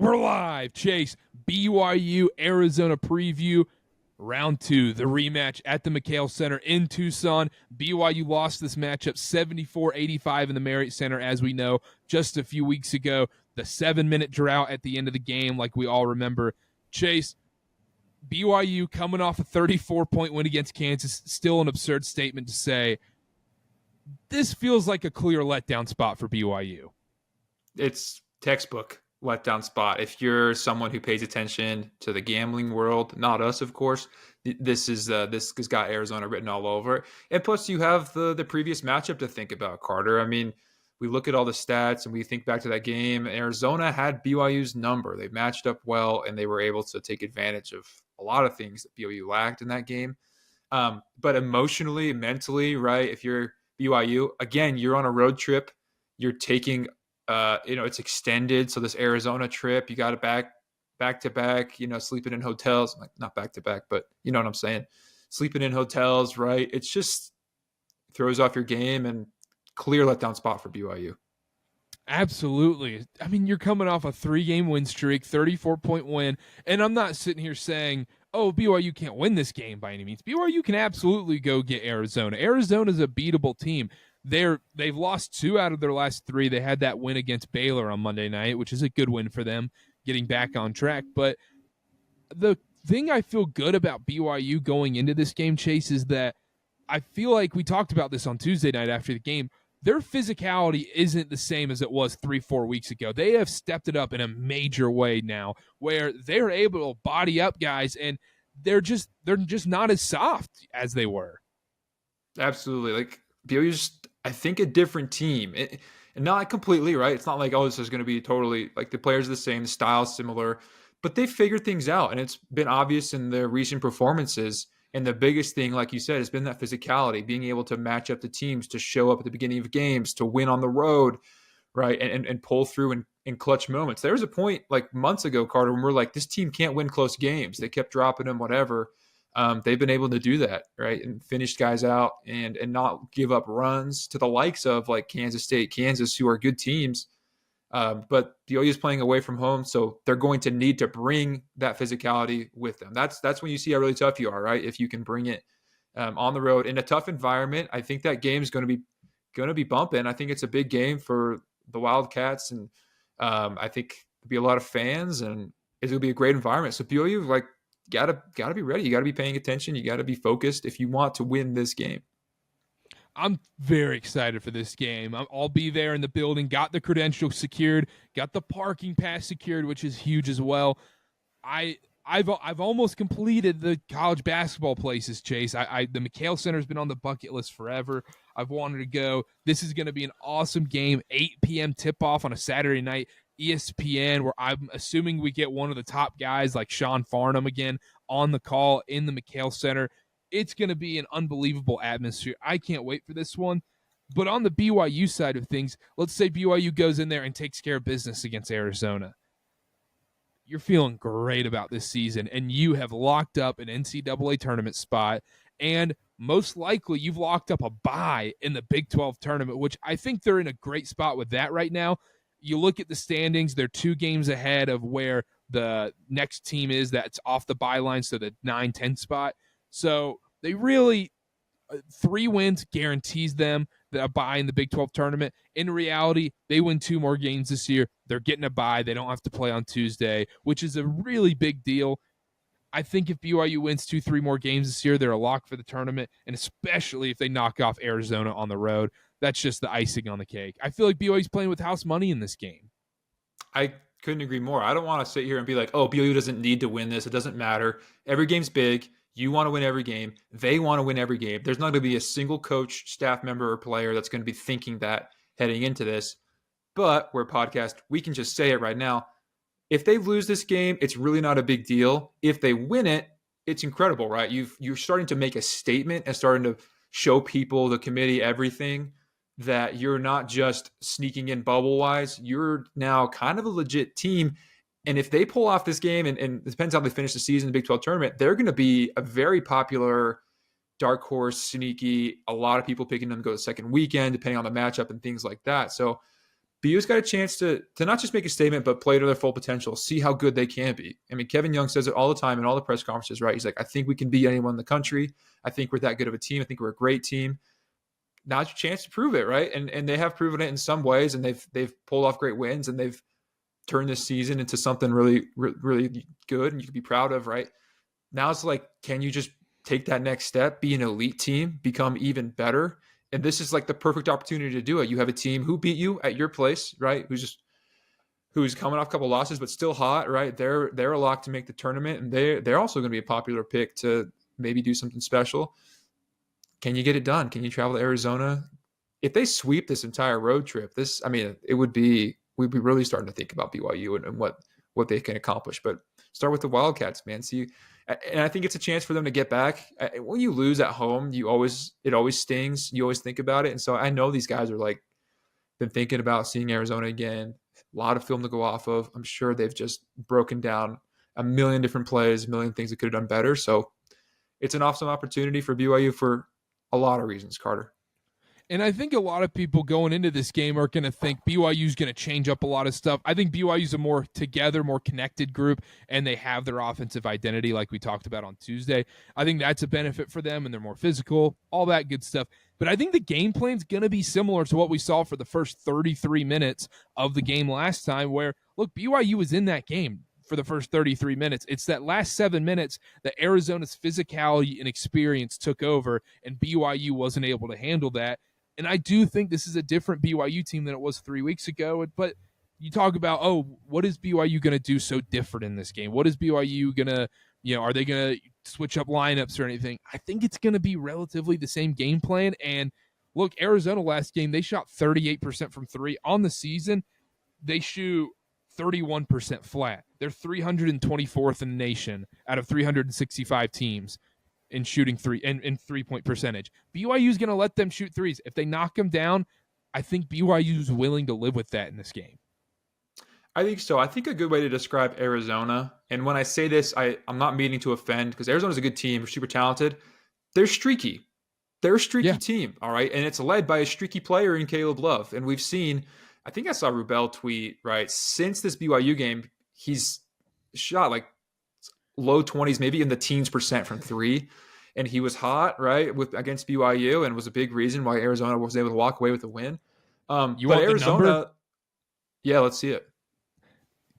We're live. Chase, BYU Arizona preview. Round 2, the rematch at the McHale Center in Tucson. BYU lost this matchup 74-85 in the Marriott Center, as we know, just a few weeks ago. The 7-minute drought at the end of the game, like we all remember. Chase, BYU coming off a 34-point win against Kansas, still an absurd statement to say. This feels like a clear letdown spot for BYU. It's textbook letdown spot. If you're someone who pays attention to the gambling world, not us, of course, this has got Arizona written all over it. And plus, you have the previous matchup to think about, Carter. I mean, we look at all the stats and we think back to that game. Arizona had BYU's number. They matched up well, and they were able to take advantage of a lot of things that BYU lacked in that game. But emotionally, mentally, right, if you're BYU, again, you're on a road trip. You're taking it's extended. So this Arizona trip, you got it back to back, sleeping in hotels, like not back to back, but you know what I'm saying? Sleeping in hotels, right? It's just throws off your game and clear letdown spot for BYU. Absolutely. I mean, you're coming off a 3-game win streak, 34-point win, and I'm not sitting here saying, oh, BYU can't win this game by any means. BYU can absolutely go get Arizona. Arizona's a beatable team. They've lost 2 out of their last 3. They had that win against Baylor on Monday night, which is a good win for them, getting back on track. But the thing I feel good about BYU going into this game, Chase, is that I feel like we talked about this on Tuesday night after the game. Their physicality isn't the same as it was 3-4 weeks ago. They have stepped it up in a major way now, where they're able to body up guys, and they're just not as soft as they were. Absolutely. Like BYU's, I think, a different team. And not completely, right? It's not like, oh, this is going to be totally, like the players are the same, the style's similar, but they figured things out. And it's been obvious in their recent performances. And the biggest thing, like you said, has been that physicality, being able to match up the teams, to show up at the beginning of games, to win on the road, right? And pull through in clutch moments. There was a point like months ago, Carter, when we're like, this team can't win close games. They kept dropping them, whatever. They've been able to do that, right? And finish guys out and not give up runs to the likes of like Kansas State, Kansas, who are good teams. But BYU is playing away from home, so they're going to need to bring that physicality with them. That's when you see how really tough you are, right? If you can bring it on the road in a tough environment. I think that game is going to be bumping. I think it's a big game for the Wildcats, and I think there'll be a lot of fans, and it'll be a great environment. So BYU, like, gotta be ready. You gotta be paying attention. You gotta be focused if you want to win this game. I'm very excited for this game. I'll be there in the building, got the credentials secured, got the parking pass secured, which is huge as well. I've almost completed the college basketball places, Chase. The McHale Center has been on the bucket list forever. I've wanted to go. This is going to be an awesome game, 8 p.m. tip-off on a Saturday night, ESPN, where I'm assuming we get one of the top guys like Sean Farnham again on the call in the McHale Center. It's going to be an unbelievable atmosphere. I can't wait for this one. But on the BYU side of things, let's say BYU goes in there and takes care of business against Arizona. You're feeling great about this season, and you have locked up an NCAA tournament spot, and most likely you've locked up a bye in the Big 12 tournament, which I think they're in a great spot with that right now. You look at the standings, they're 2 games ahead of where the next team is that's off the bye line, so the 9-10 spot. So they really, 3 wins guarantees them a bye in the Big 12 tournament. In reality, they win 2 more games this year. They're getting a bye. They don't have to play on Tuesday, which is a really big deal. I think if BYU wins 2-3 more games this year, they're a lock for the tournament, and especially if they knock off Arizona on the road, that's just the icing on the cake. I feel like BYU's playing with house money in this game. I couldn't agree more. I don't want to sit here and be like, oh, BYU doesn't need to win this. It doesn't matter. Every game's big. You want to win every game. They want to win every game. There's not going to be a single coach, staff member, or player that's going to be thinking that heading into this. But we're a podcast. We can just say it right now. If they lose this game, it's really not a big deal. If they win it, it's incredible, right? You're starting to make a statement and starting to show people, the committee, everything, that you're not just sneaking in bubble-wise. You're now kind of a legit team. And if they pull off this game, and it depends how they finish the season in the Big 12 tournament, they're going to be a very popular dark horse, sneaky, a lot of people picking them to go the second weekend, depending on the matchup and things like that. So BYU's got a chance to not just make a statement, but play to their full potential, see how good they can be. I mean, Kevin Young says it all the time in all the press conferences, right? He's like, I think we can beat anyone in the country. I think we're that good of a team. I think we're a great team. Now's your chance to prove it, right? And they have proven it in some ways, and they've pulled off great wins, and they've turned this season into something really, really good, and you can be proud of, right? Now it's like, can you just take that next step, be an elite team, become even better? And this is like the perfect opportunity to do it. You have a team who beat you at your place, right? Who's coming off a couple losses, but still hot, right? They're a lock to make the tournament, and they're also going to be a popular pick to maybe do something special. Can you get it done? Can you travel to Arizona? If they sweep this entire road trip, we'd be really starting to think about BYU and what they can accomplish. But start with the Wildcats, man. See, and I think it's a chance for them to get back. When you lose at home, it always stings. You always think about it. And so I know these guys are like been thinking about seeing Arizona again. A lot of film to go off of. I'm sure they've just broken down a million different plays, a million things that could have done better. So it's an awesome opportunity for BYU for a lot of reasons, Karter. And I think a lot of people going into this game are going to think BYU's going to change up a lot of stuff. I think BYU's a more together, more connected group, and they have their offensive identity like we talked about on Tuesday. I think that's a benefit for them, and they're more physical, all that good stuff. But I think the game plan's going to be similar to what we saw for the first 33 minutes of the game last time where, look, BYU was in that game for the first 33 minutes. It's that last 7 minutes that Arizona's physicality and experience took over, and BYU wasn't able to handle that. And I do think this is a different BYU team than it was 3 weeks ago. But you talk about, what is BYU going to do so different in this game? What is BYU going to, are they going to switch up lineups or anything? I think it's going to be relatively the same game plan. And look, Arizona last game, they shot 38% from three. On the season, they shoot 31% flat. They're 324th in the nation out of 365 teams in shooting three and in 3-point percentage. BYU is going to let them shoot threes. If they knock them down, I think BYU is willing to live with that in this game. I think so. I think a good way to describe Arizona, and when I say this, I'm not meaning to offend because Arizona's a good team. They're super talented. They're streaky. They're a streaky team, all right? And it's led by a streaky player in Caleb Love. And we've seen, I think I saw Rubel tweet, right, since this BYU game, he's shot like low 20s, maybe in the teens % from three. And he was hot, right, against BYU, and was a big reason why Arizona was able to walk away with the win. But Arizona, yeah, let's see it.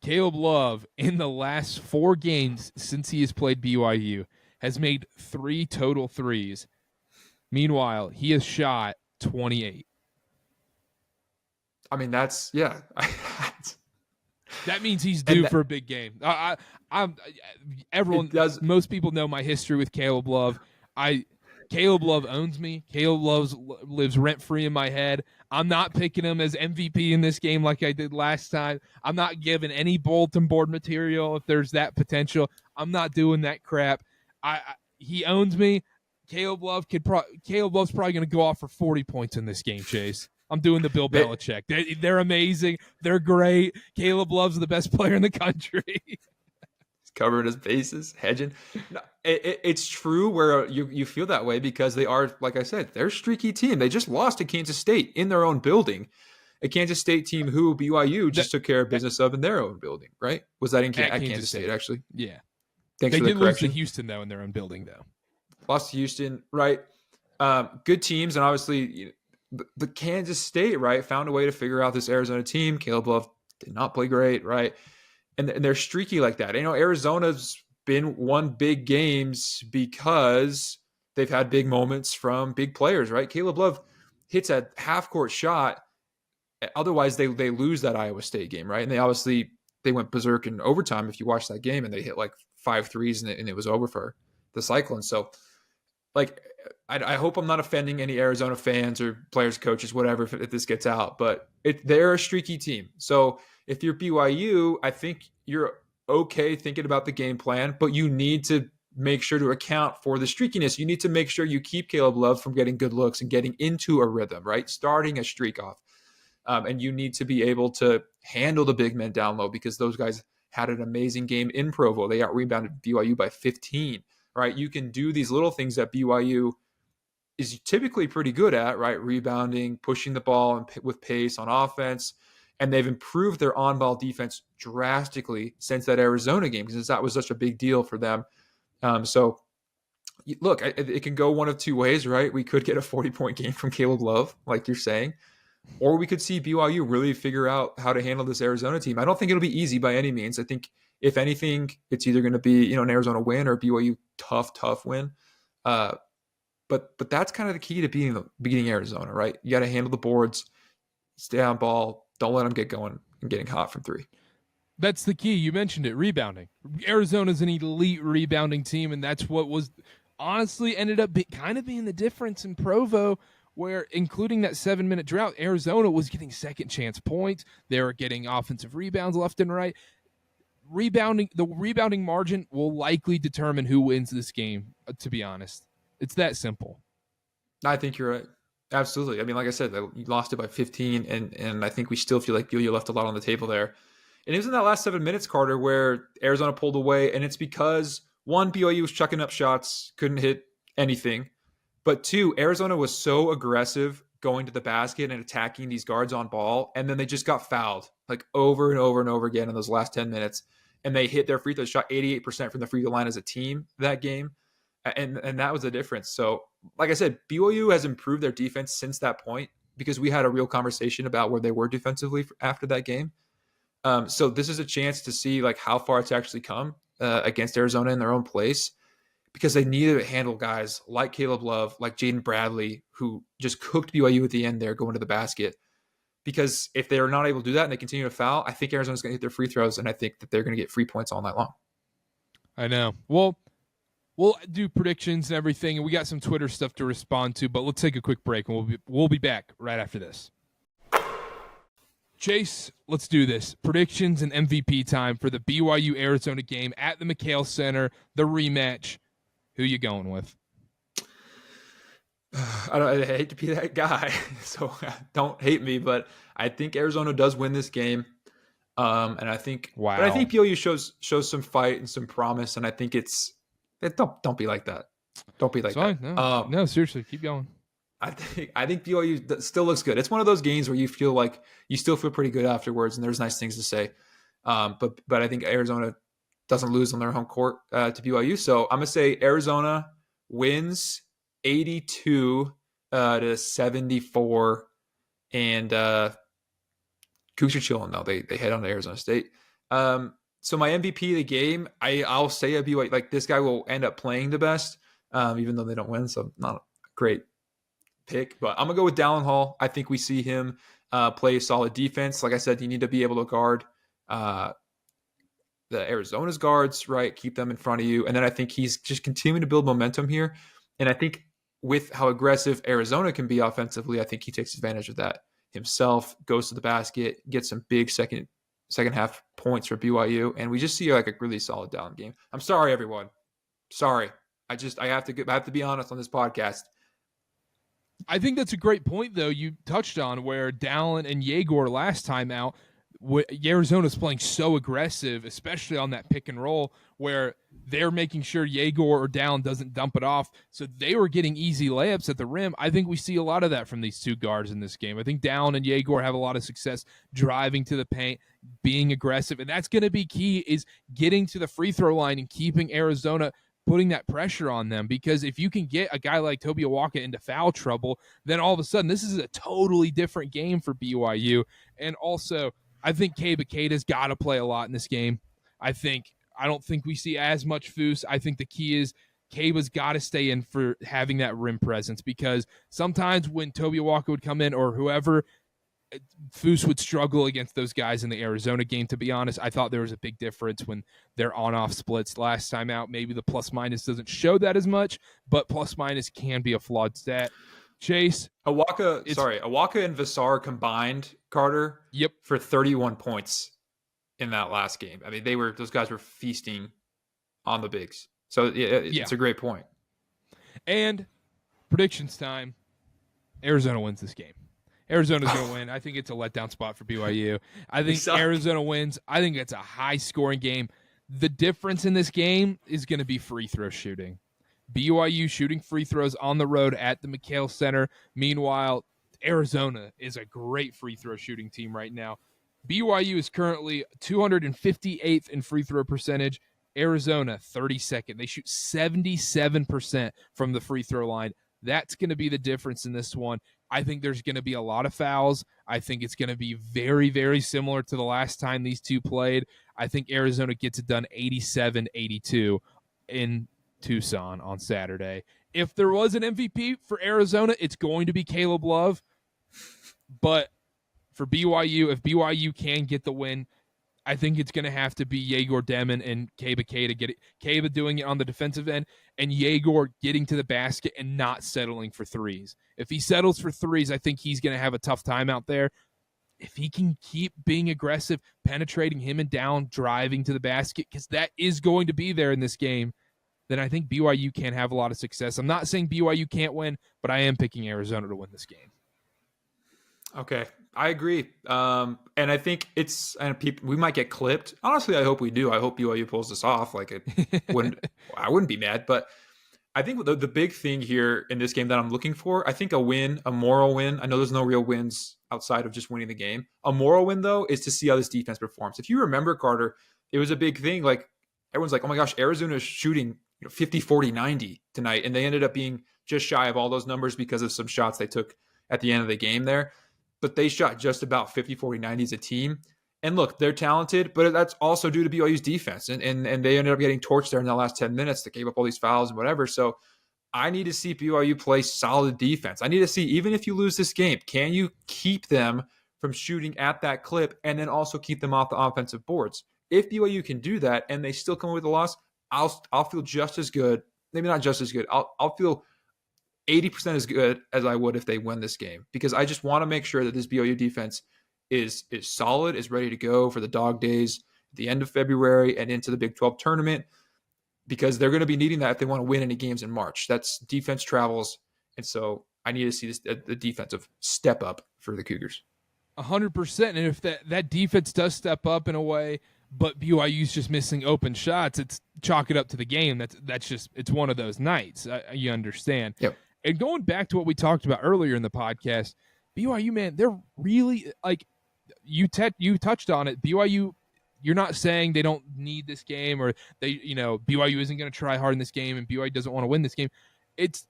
Caleb Love, in the last 4 games since he has played BYU, has made 3 total threes. Meanwhile, he has shot 28. I mean, that's. That means he's due for a big game. Most people know my history with Caleb Love. Caleb Love owns me. Caleb Love lives rent-free in my head. I'm not picking him as MVP in this game like I did last time. I'm not giving any bulletin board material if there's that potential. I'm not doing that crap. He owns me. Caleb Love's probably going to go off for 40 points in this game, Chase. I'm doing the Bill Belichick. They're amazing. They're great. Caleb Love's the best player in the country. He's covering his bases, hedging. No, it's true where you feel that way because they are, like I said, they're a streaky team. They just lost to Kansas State in their own building. A Kansas State team who BYU just took care of business of in their own building, right? Was that at Kansas State, actually? Yeah. Thanks for the correction. They did lose to Houston, though, in their own building, though. Lost to Houston, right? Good teams, and obviously the Kansas State, right, found a way to figure out this Arizona team. Caleb Love did not play great, right? And they're streaky like that. Arizona's been won big games because they've had big moments from big players, right? Caleb Love hits a half-court shot. Otherwise, they lose that Iowa State game, right? And they went berserk in overtime if you watch that game, and they hit like 5 threes, and it was over for the Cyclones. So, I hope I'm not offending any Arizona fans or players, coaches, whatever, if this gets out. But they're a streaky team. So if you're BYU, I think you're okay thinking about the game plan, but you need to make sure to account for the streakiness. You need to make sure you keep Caleb Love from getting good looks and getting into a rhythm, right? Starting a streak off. And you need to be able to handle the big men down low because those guys had an amazing game in Provo. They out-rebounded BYU by 15, right? You can do these little things that BYU is typically pretty good at, right? Rebounding, pushing the ball and with pace on offense. And they've improved their on-ball defense drastically since that Arizona game, because that was such a big deal for them. So look, it can go one of two ways, right? We could get a 40-point game from Caleb Love, like you're saying, or we could see BYU really figure out how to handle this Arizona team. I don't think it'll be easy by any means. I think if anything, it's either going to be, an Arizona win or BYU tough win. But that's kind of the key to beating Arizona, right? You got to handle the boards, stay on ball, don't let them get going and getting hot from three. That's the key. You mentioned it, rebounding. Arizona's an elite rebounding team, and that's what was honestly ended up kind of being the difference in Provo, where including that 7-minute drought, Arizona was getting second chance points. They were getting offensive rebounds left and right. The rebounding margin will likely determine who wins this game, to be honest. It's that simple. I think you're right. Absolutely. I mean, like I said, you lost it by 15, and I think we still feel like BYU left a lot on the table there. And it was in that last 7 minutes, Carter, where Arizona pulled away, and it's because, one, BYU was chucking up shots, couldn't hit anything. But two, Arizona was so aggressive going to the basket and attacking these guards on ball, and then they just got fouled like over and over and over again in those last 10 minutes. And they hit their free throws, shot 88% from the free throw line as a team that game. And that was the difference. So, like I said, BYU has improved their defense since that point, because we had a real conversation about where they were defensively after that game. So this is a chance to see like how far it's actually come against Arizona in their own place, because they needed to handle guys like Caleb Love, like Jaden Bradley, who just cooked BYU at the end there going to the basket. Because if they're not able to do that and they continue to foul, I think Arizona's going to hit their free throws, and I think that they're going to get free points all night long. I know. Well, we'll do predictions and everything, and we got some Twitter stuff to respond to, but let's take a quick break, and we'll be back right after this. Chase, let's do this. Predictions and MVP time for the BYU-Arizona game at the McHale Center, the rematch. Who you going with? I hate to be that guy, so don't hate me, but I think Arizona does win this game. And I think, wow. But I think BYU shows some fight and some promise, and I think don't be like that. Don't be like that. No, seriously, keep going. I think BYU still looks good. It's one of those games where you feel like you still feel pretty good afterwards, and there's nice things to say. But I think Arizona doesn't lose on their home court to BYU. So I'm gonna say Arizona wins 82 to 74, and Cougs are chilling though. They head on to Arizona State. So my MVP of the game, I'll say a BYU, like this guy will end up playing the best, even though they don't win. So not a great pick, but I'm gonna go with Dallin Hall. I think we see him play solid defense. Like I said, you need to be able to guard the Arizona's guards, right? Keep them in front of you. And then I think he's just continuing to build momentum here. And I think with how aggressive Arizona can be offensively, I think he takes advantage of that himself, goes to the basket, gets some big second half points for BYU. And we just see like a really solid down game. I'm sorry, everyone. Sorry. I have to be honest on this podcast. I think that's a great point, though, you touched on, where Dallin and Yegor last time out, Arizona's playing so aggressive, especially on that pick and roll, where they're making sure Yegor or Dallin doesn't dump it off. So they were getting easy layups at the rim. I think we see a lot of that from these two guards in this game. I think Dallin and Yegor have a lot of success driving to the paint, being aggressive. And that's going to be key, is getting to the free throw line and keeping Arizona, putting that pressure on them. Because if you can get a guy like Toby Awaka into foul trouble, then all of a sudden this is a totally different game for BYU. And also, I think Keiba's got to play a lot in this game. I don't think we see as much Foose. I think the key is Keiba's got to stay in for having that rim presence, because sometimes when Toby Awaka would come in or whoever, Foose would struggle against those guys in the Arizona game, to be honest. I thought there was a big difference when they're on-off splits last time out. Maybe the plus-minus doesn't show that as much, but plus-minus can be a flawed stat. Chase. Awaka and Vassar combined, Carter, for 31 points in that last game. I mean, those guys were feasting on the bigs. So it's a great point. And predictions time. Arizona wins this game. Arizona's going to win. I think it's a letdown spot for BYU. I think Arizona wins. I think it's a high-scoring game. The difference in this game is going to be free throw shooting. BYU shooting free throws on the road at the McHale Center. Meanwhile, Arizona is a great free throw shooting team right now. BYU is currently 258th in free throw percentage. Arizona, 32nd. They shoot 77% from the free throw line. That's going to be the difference in this one. I think there's going to be a lot of fouls. I think it's going to be very, very similar to the last time these two played. I think Arizona gets it done 87-82 in Tucson on Saturday. If there was an MVP for Arizona, it's going to be Caleb Love. But for BYU, if BYU can get the win, I think it's going to have to be Yegor Demon and Kaba K to get it. Kaba doing it on the defensive end and Yegor getting to the basket and not settling for threes. If he settles for threes, I think he's going to have a tough time out there. If he can keep being aggressive, penetrating him and down, driving to the basket, because that is going to be there in this game, then I think BYU can have a lot of success. I'm not saying BYU can't win, but I am picking Arizona to win this game. Okay, I agree. And I think we might get clipped. Honestly, I hope we do. I hope BYU pulls this off. Like I wouldn't be mad. But I think the big thing here in this game that I'm looking for, I think a win, a moral win. I know there's no real wins outside of just winning the game. A moral win, though, is to see how this defense performs. If you remember, Carter, it was a big thing. Like everyone's like, oh my gosh, Arizona is shooting 50, 40, 90 tonight. And they ended up being just shy of all those numbers because of some shots they took at the end of the game there. But they shot just about 50, 40, 90 as a team. And look, they're talented, but that's also due to BYU's defense. And they ended up getting torched there in the last 10 minutes. They gave up all these fouls and whatever. So I need to see BYU play solid defense. I need to see, even if you lose this game, can you keep them from shooting at that clip and then also keep them off the offensive boards? If BYU can do that and they still come away with a loss, I'll feel just as good. Maybe not just as good. I'll feel 80% as good as I would if they win this game, because I just want to make sure that this BYU defense is solid, is ready to go for the dog days at the end of February and into the Big 12 tournament, because they're going to be needing that if they want to win any games in March. That's defense travels. And so I need to see the defensive step up for the Cougars. 100%. And if that defense does step up in a way, but BYU's just missing open shots, it's chalk it up to the game. That's just, it's one of those nights. You understand. Yep. And going back to what we talked about earlier in the podcast, BYU, man, they're really, like, you touched on it. BYU, you're not saying they don't need this game, or BYU isn't going to try hard in this game and BYU doesn't want to win this game.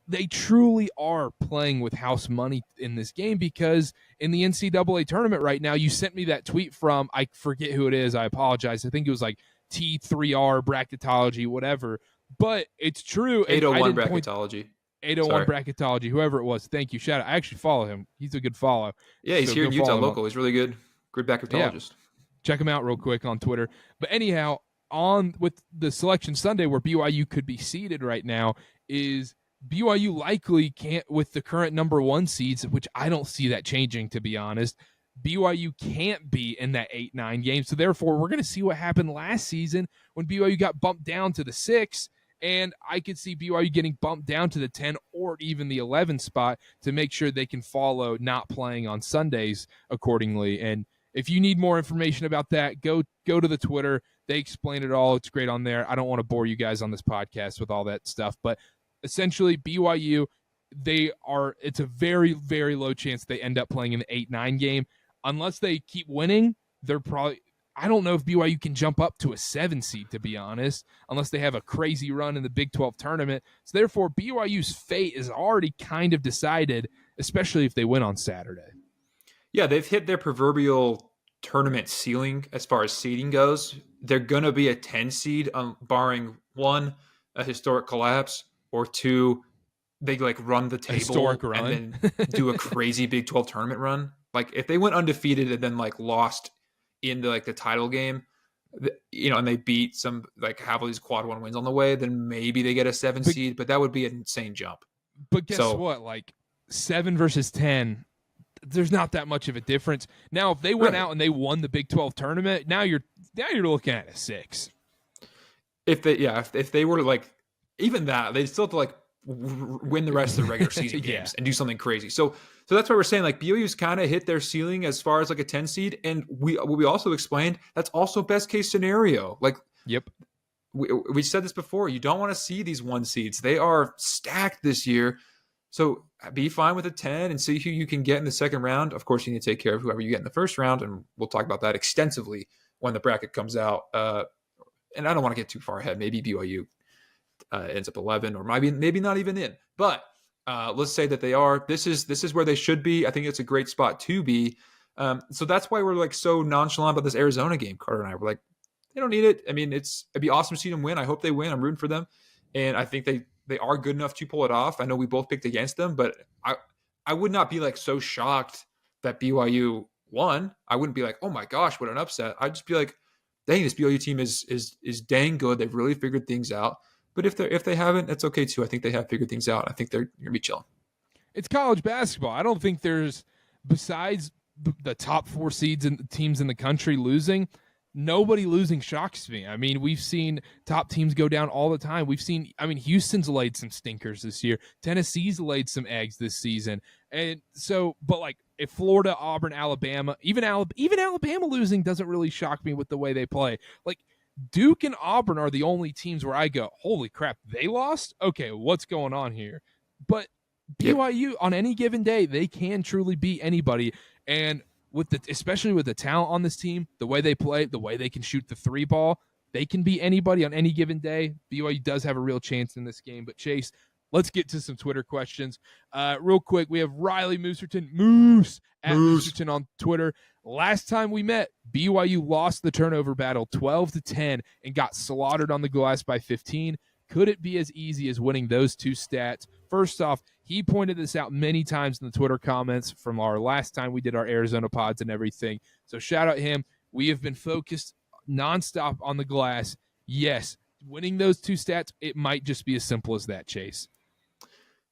They truly are playing with house money in this game, because in the NCAA tournament right now, you sent me that tweet from, I forget who it is, I apologize. I think it was like T3R bracketology, whatever. But it's true. 801 bracketology. 801 bracketology, whoever it was. Thank you. Shout out. I actually follow him. He's a good follow. Yeah, he's here in Utah local. He's really good. Good bracketologist. Yeah. Check him out real quick on Twitter. But anyhow, on with the Selection Sunday where BYU could be seeded right now, is BYU likely can't, with the current number 1 seeds, which I don't see that changing, to be honest. BYU can't be in that 8-9 game. So therefore, we're going to see what happened last season when BYU got bumped down to the 6. And I could see BYU getting bumped down to the 10 or even the 11 spot to make sure they can follow not playing on Sundays accordingly. And if you need more information about that, go to the Twitter. They explain it all. It's great on there. I don't want to bore you guys on this podcast with all that stuff. But essentially, BYU, it's a very, very low chance they end up playing in the 8-9 game. Unless they keep winning, they're probably – I don't know if BYU can jump up to a 7 seed, to be honest, unless they have a crazy run in the Big 12 tournament. So therefore, BYU's fate is already kind of decided, especially if they win on Saturday. Yeah, they've hit their proverbial tournament ceiling as far as seeding goes. They're going to be a 10 seed, barring 1, a historic collapse, or 2, they run the table and then do a crazy Big 12 tournament run. Like if they went undefeated and then lost into the title game, and they beat some have all these quad 1 wins on the way, then maybe they get a 7 seed, but that would be an insane jump. But guess what? 7 versus 10, there's not that much of a difference. Now, if they went out and they won the Big 12 tournament, now you're looking at a 6. If they were even that, they'd still have to win the rest of the regular season games and do something crazy. So that's why we're saying BYU's kind of hit their ceiling as far as a 10 seed. And what we also explained, that's also best case scenario. Yep. We said this before. You don't want to see these 1 seeds. They are stacked this year. So be fine with a 10 and see who you can get in the second round. Of course, you need to take care of whoever you get in the first round, and we'll talk about that extensively when the bracket comes out. And I don't want to get too far ahead. Maybe BYU ends up 11, or maybe not even in. But let's say that they are. This is where they should be. I think it's a great spot to be. So that's why we're like so nonchalant about this Arizona game. Carter and I were like, they don't need it. I mean, it'd be awesome to see them win. I hope they win. I'm rooting for them, and I think they are good enough to pull it off. I know we both picked against them, but I would not be like so shocked that BYU won. I wouldn't be like, oh my gosh, what an upset. I'd just be like, dang, this BYU team is dang good. They've really figured things out. But if they haven't, it's okay too. I think they have figured things out. I think they're gonna be chilling. It's college basketball. I don't think there's, besides the top 4 seeds and teams in the country losing, nobody losing shocks me. I mean, we've seen top teams go down all the time. Houston's laid some stinkers this year. Tennessee's laid some eggs this season. And so, but like if Florida, Auburn, Alabama, even Alabama losing doesn't really shock me with the way they play. Like Duke and Auburn are the only teams where I go, holy crap, they lost? Okay, what's going on here? But BYU, on any given day, they can truly beat anybody. And especially with the talent on this team, the way they play, the way they can shoot the 3 ball, they can beat anybody on any given day. BYU does have a real chance in this game. But Chase, let's get to some Twitter questions. Real quick, we have Riley Mooserton, Mooserton on Twitter. Last time we met, BYU lost the turnover battle 12-10 and got slaughtered on the glass by 15. Could it be as easy as winning those 2 stats? First off, he pointed this out many times in the Twitter comments from our last time we did our Arizona pods and everything. So shout out him. We have been focused nonstop on the glass. Yes, winning those 2 stats, it might just be as simple as that, Chase.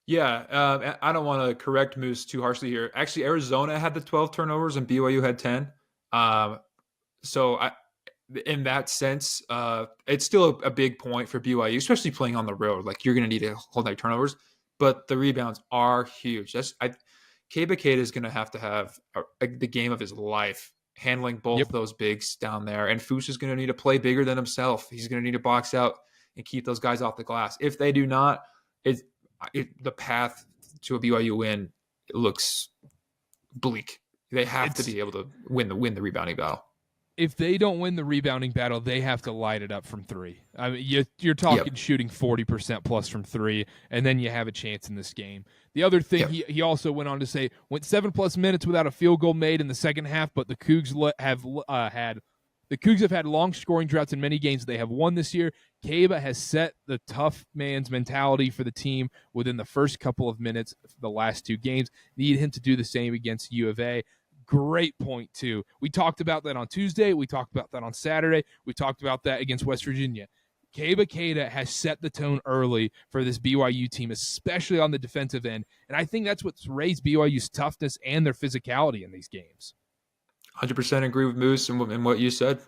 Yeah, I don't want to correct Moose too harshly here. Actually, Arizona had the 12 turnovers and BYU had 10. In that sense, it's still a big point for BYU, especially playing on the road. Like you're going to need to hold their turnovers, but the rebounds are huge. Kaba Keita is going to have the game of his life handling both those bigs down there. And Foose is going to need to play bigger than himself. He's going to need to box out and keep those guys off the glass. If they do not, the path to a BYU win looks bleak. They have to be able to win the rebounding battle. If they don't win the rebounding battle, they have to light it up from 3. I mean, you're talking shooting 40% plus from 3, and then you have a chance in this game. The other thing he also went on to say, went 7+ minutes without a field goal made in the second half, but the Cougs have had long scoring droughts in many games they have won this year. Kaba has set the tough man's mentality for the team within the first couple of minutes of the last 2 games. Need him to do the same against U of A. Great point, too. We talked about that on Tuesday. We talked about that on Saturday. We talked about that against West Virginia. Kaba Keita has set the tone early for this BYU team, especially on the defensive end. And I think that's what's raised BYU's toughness and their physicality in these games. 100% agree with Moose and what you said.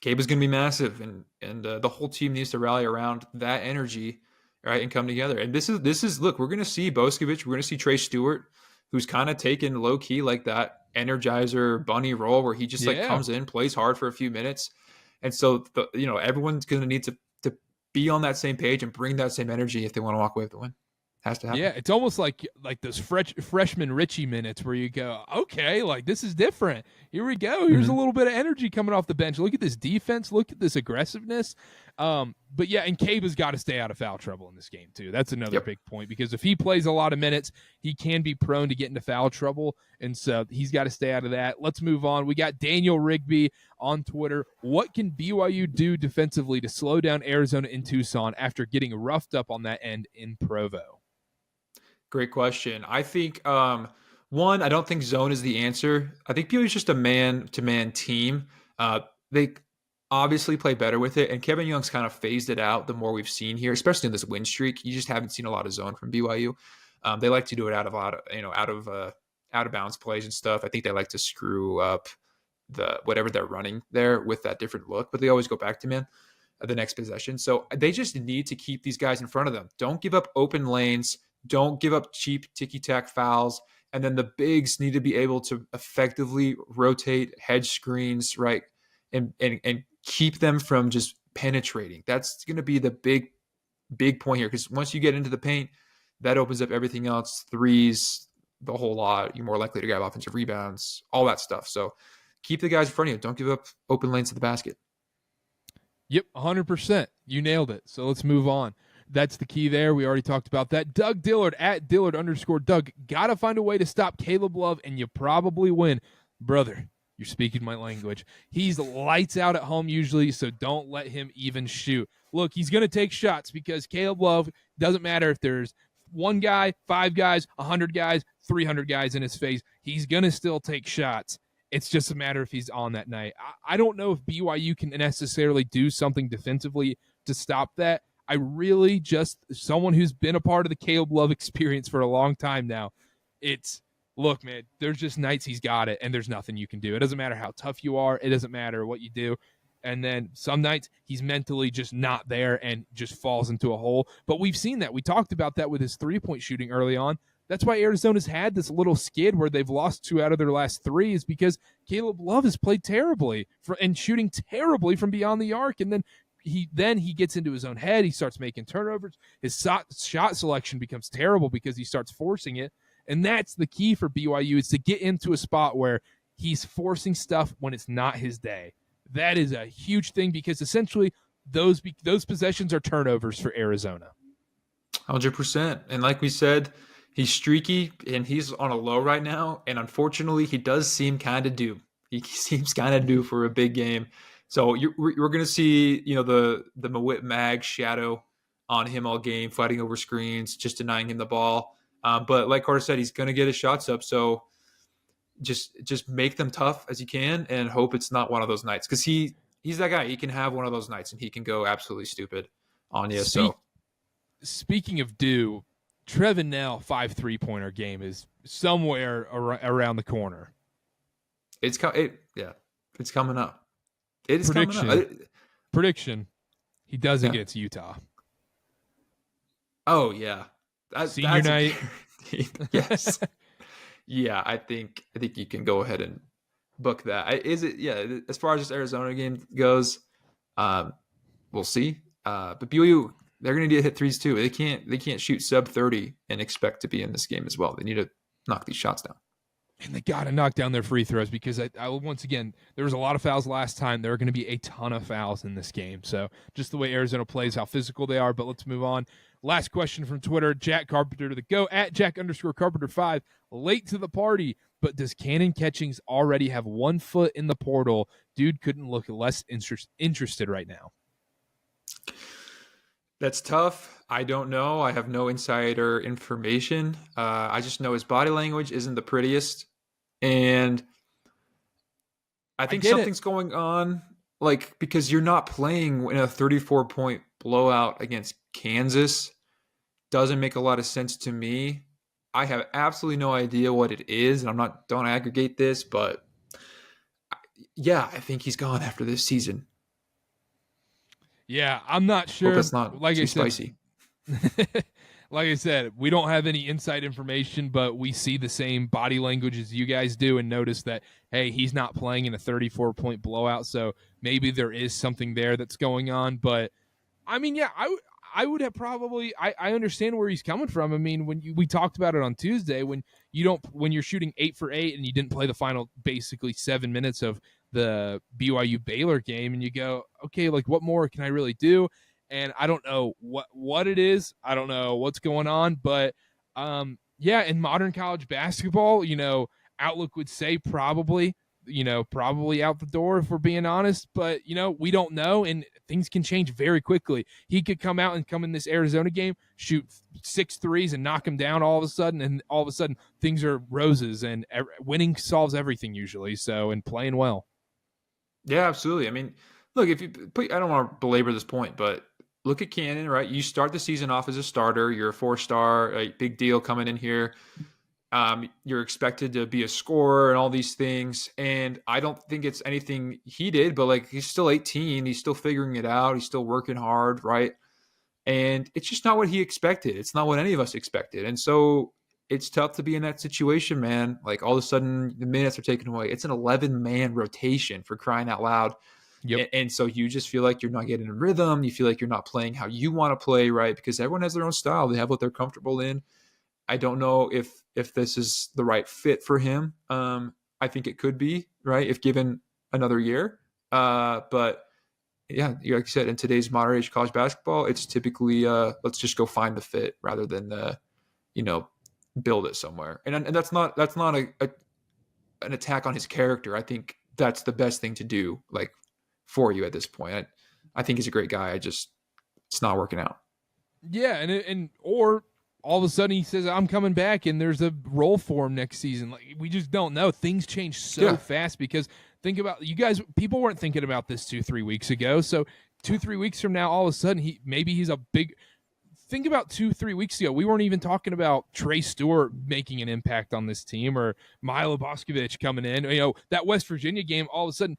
Kaba's going to be massive, and the whole team needs to rally around that energy, right, and come together. And this is look, we're going to see Boscovich, we're going to see Trey Stewart, who's kind of taken low key like that Energizer bunny role where he just comes in, plays hard for a few minutes. And so, everyone's going to need to be on that same page and bring that same energy if they want to walk away with the win. Has to happen. Yeah, it's almost like those freshman Richie minutes where you go, okay, like this is different. Here we go. Here's a little bit of energy coming off the bench. Look at this defense. Look at this aggressiveness. But yeah, and Caba's got to stay out of foul trouble in this game too. That's another big point because if he plays a lot of minutes, he can be prone to get into foul trouble, and so he's got to stay out of that. Let's move on. We got Daniel Rigby on Twitter. What can BYU do defensively to slow down Arizona in Tucson after getting roughed up on that end in Provo? Great question. I think, one, I don't think zone is the answer. I think BYU is just a man-to-man team. They obviously play better with it, and Kevin Young's kind of phased it out the more we've seen here, especially in this win streak. You just haven't seen a lot of zone from BYU. They like to do it out of bounds plays and stuff. I think they like to screw up whatever they're running there with that different look, but they always go back to man the next possession. So they just need to keep these guys in front of them. Don't give up open lanes. Don't give up cheap ticky-tack fouls. And then the bigs need to be able to effectively rotate hedge screens, right? And keep them from just penetrating. That's going to be the big point here. Because once you get into the paint, that opens up everything else. Threes, the whole lot. You're more likely to grab offensive rebounds, all that stuff. So keep the guys in front of you. Don't give up open lanes to the basket. Yep, 100%. You nailed it. So let's move on. That's the key there. We already talked about that. Doug Dillard at Dillard_Doug. Got to find a way to stop Caleb Love, and you probably win. Brother, you're speaking my language. He's lights out at home usually, so don't let him even shoot. Look, he's going to take shots because Caleb Love, doesn't matter if there's one guy, 5 guys, 100 guys, 300 guys in his face. He's going to still take shots. It's just a matter if he's on that night. I don't know if BYU can necessarily do something defensively to stop that. I really just, someone who's been a part of the Caleb Love experience for a long time now, look, man, there's just nights he's got it, and there's nothing you can do. It doesn't matter how tough you are. It doesn't matter what you do. And then some nights he's mentally just not there and just falls into a hole. But we've seen that. We talked about that with his three-point shooting early on. That's why Arizona's had this little skid where they've lost 2 out of their last 3 is because Caleb Love has played terribly and shooting terribly from beyond the arc. And then he gets into his own head. He starts making turnovers. His shot selection becomes terrible because he starts forcing it. And that's the key for BYU is to get into a spot where he's forcing stuff when it's not his day. That is a huge thing because essentially those possessions are turnovers for Arizona. 100%. And like we said, he's streaky and he's on a low right now. And unfortunately, he does seem kind of due. He seems kind of due for a big game. So we're going to see, the Mawit Mag shadow on him all game, fighting over screens, just denying him the ball. But like Karter said, he's going to get his shots up. So just make them tough as you can and hope it's not one of those nights. Because he's that guy. He can have one of those nights and he can go absolutely stupid on you. Speaking of due, Trevin Nell 5 3-pointer game is somewhere around the corner. It's coming up. It is Prediction. coming up. Prediction. He does against Utah. Oh yeah. Senior night. Yes. Yeah, I think you can go ahead and book that. As far as this Arizona game goes, we'll see. But BYU, they're going to need to hit threes too. They can't shoot sub 30 and expect to be in this game as well. They need to knock these shots down. And they got to knock down their free throws because I once again, there was a lot of fouls last time. There are going to be a ton of fouls in this game. So just the way Arizona plays, how physical they are. But let's move on. Last question from Twitter, Jack Carpenter to the go at Jack_Carpenter5. Late to the party, but does Cannon Catchings already have 1 foot in the portal? Dude couldn't look less interested right now. That's tough. I don't know. I have no insider information. I just know his body language isn't the prettiest. And I think something's going on, because you're not playing in a 34-point blowout against Kansas. Doesn't make a lot of sense to me. I have absolutely no idea what it is, and don't aggregate this, but yeah, I think he's gone after this season. Yeah, I'm not sure. Hope that's not too spicy. Like I said, we don't have any inside information, but we see the same body language as you guys do and notice that, hey, he's not playing in a 34-point blowout, so maybe there is something there that's going on. But, I mean, yeah, I would have probably – I understand where he's coming from. I mean, we talked about it on Tuesday, when you're shooting 8 for 8 and you didn't play the final basically 7 minutes of the BYU Baylor game, and you go, okay, what more can I really do? And I don't know what it is. I don't know what's going on. But, in modern college basketball, Outlook would say probably out the door if we're being honest. But, we don't know, and things can change very quickly. He could come out and come in this Arizona game, shoot 6 threes and knock him down all of a sudden, and all of a sudden things are roses, and winning solves everything usually, and playing well. Yeah, absolutely. I mean, look, I don't want to belabor this point, but look at Cannon, right? You start the season off as a starter. You're a 4-star, a big deal coming in here. You're expected to be a scorer and all these things. And I don't think it's anything he did, but he's still 18. He's still figuring it out. He's still working hard, right? And it's just not what he expected. It's not what any of us expected. And so it's tough to be in that situation, man. All of a sudden the minutes are taken away. It's an 11-man rotation, for crying out loud. Yep. And so you just feel like you're not getting in rhythm. You feel like you're not playing how you want to play, right? Because everyone has their own style. They have what they're comfortable in. I don't know if this is the right fit for him. I think it could be, right, if given another year. But yeah, like you said, in today's modern age college basketball, it's typically let's just go find the fit rather than build it somewhere. And that's not an attack on his character. I think that's the best thing to do, like, for you at this point. I think he's a great guy. It's not working out. Yeah, and or all of a sudden he says I'm coming back and there's a role for him next season. Like, we just don't know. Things change so fast because think about you guys. People weren't thinking about this 2-3 weeks ago. So 2-3 weeks from now, all of a sudden he's a big. Think about 2-3 weeks ago. We weren't even talking about Trey Stewart making an impact on this team or Milo Boscovich coming in. That West Virginia game, all of a sudden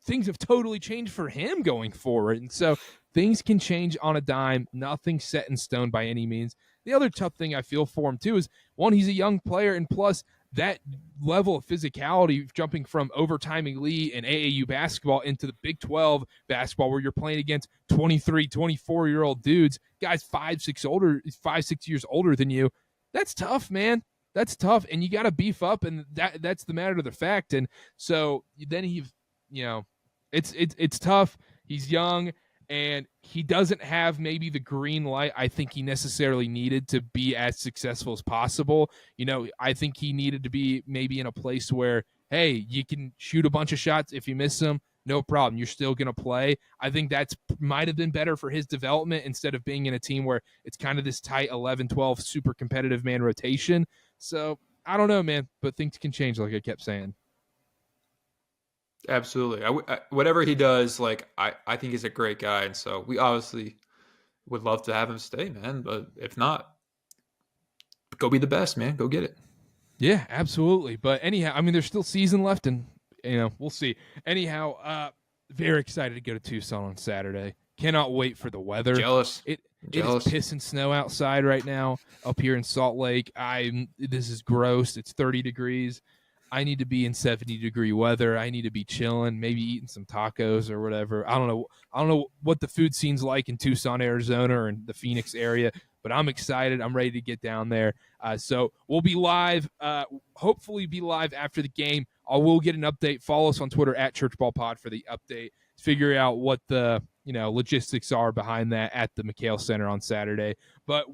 things have totally changed for him going forward. And so things can change on a dime. Nothing set in stone by any means. The other tough thing I feel for him too is, one, he's a young player, and plus that level of physicality jumping from overtime elite and AAU basketball into the Big 12 basketball where you're playing against 23, 24-year-old dudes, guys 5-6 years older than you. That's tough, man. That's tough, and you got to beef up, and that's the matter of the fact. And so then it's tough. He's young, and he doesn't have maybe the green light I think he necessarily needed to be as successful as possible. I think he needed to be maybe in a place where, hey, you can shoot a bunch of shots. If you miss them, no problem. You're still going to play. I think that's might have been better for his development instead of being in a team where it's kind of this tight 11-12 super competitive man rotation. So I don't know, man, but things can change, like I kept saying. Absolutely. Whatever he does, I think he's a great guy. And so we obviously would love to have him stay, man. But if not, go be the best, man. Go get it. Yeah, absolutely. But anyhow, I mean, there's still season left, and we'll see. Anyhow, very excited to go to Tucson on Saturday. Cannot wait for the weather. Jealous. It is piss and snow outside right now up here in Salt Lake. This is gross. It's 30 degrees. I need to be in 70-degree weather. I need to be chilling, maybe eating some tacos or whatever. I don't know what the food scene's like in Tucson, Arizona, or in the Phoenix area, but I'm excited. I'm ready to get down there. So we'll be live, hopefully be live after the game. I will get an update. Follow us on Twitter at ChurchBallPod for the update. Figure out what the logistics are behind that at the McHale Center on Saturday. But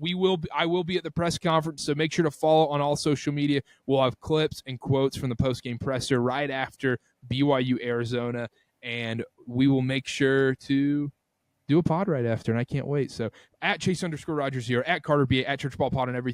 I will be at the press conference, so make sure to follow on all social media. We'll have clips and quotes from the postgame presser right after BYU Arizona, and we will make sure to do a pod right after, and I can't wait. So at Chase_Rogers here, at Karter BA, at ChurchBallPod, and everything.